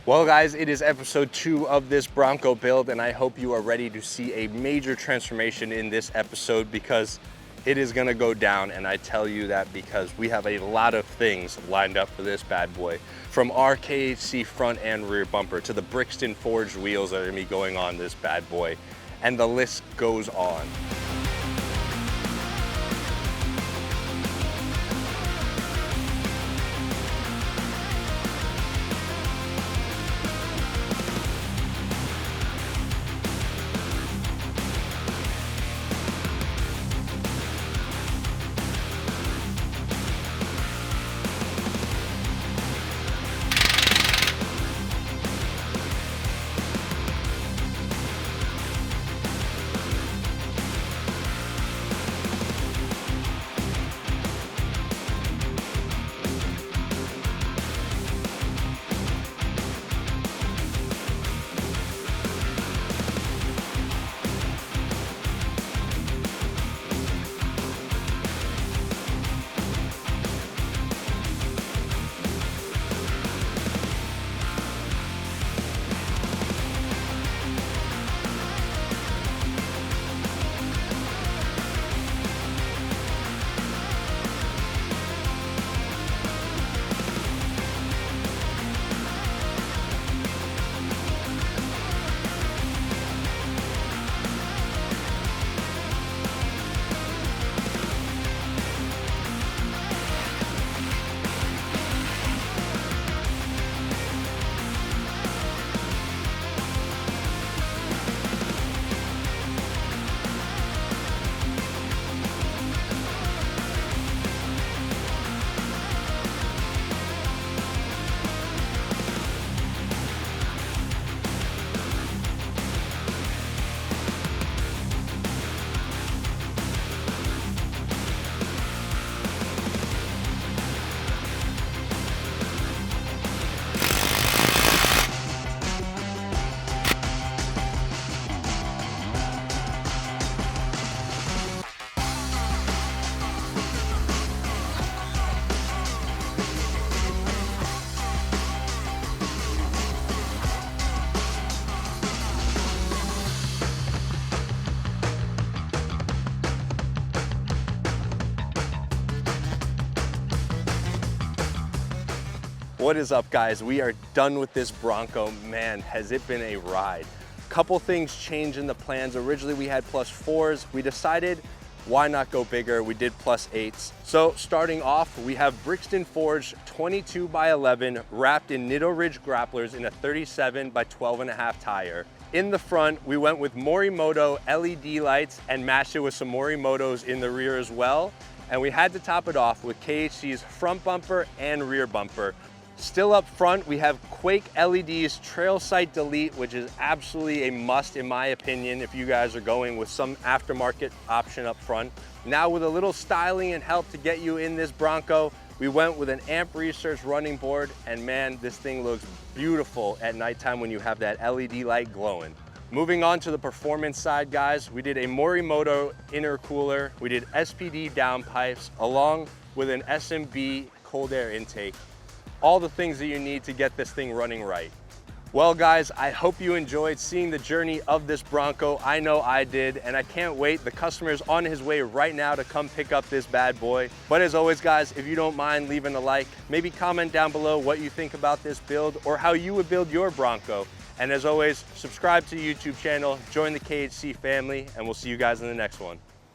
Well guys, it is episode 2 of this Bronco build, and I hope you are ready to see a major transformation in this episode because it is gonna go down. And I tell you that because we have a lot of things lined up for this bad boy. From our KHC front and rear bumper to the Brixton Forged Wheels that are gonna be going on this bad boy. And the list goes on. What is up guys? We are done with this Bronco. Man, has it been a ride. Couple things changed in the plans. Originally we had +4s. We decided why not go bigger? We did +8s. So starting off, we have Brixton Forged 22x11 wrapped in Nitto Ridge grapplers in a 37 by 12.5 tire. In the front, we went with Morimoto LED lights and matched it with some Morimotos in the rear as well. And we had to top it off with KHC's front bumper and rear bumper. Still up front, we have Quake LED's Trail Sight Delete, which is absolutely a must in my opinion if you guys are going with some aftermarket option up front. Now with a little styling and help to get you in this Bronco, we went with an Amp Research running board, and man, this thing looks beautiful at nighttime when you have that LED light glowing. Moving on to the performance side, guys, we did a Morimoto Intercooler, we did SPD Downpipes, along with an SMB cold air intake. All the things that you need to get this thing running right. Well guys, I hope you enjoyed seeing the journey of this Bronco. I know I did, and I can't wait. The customer is on his way right now to come pick up this bad boy. But as always guys, if you don't mind leaving a like, maybe comment down below what you think about this build or how you would build your Bronco. And as always, subscribe to the YouTube channel, join the KHC family, and we'll see you guys in the next one.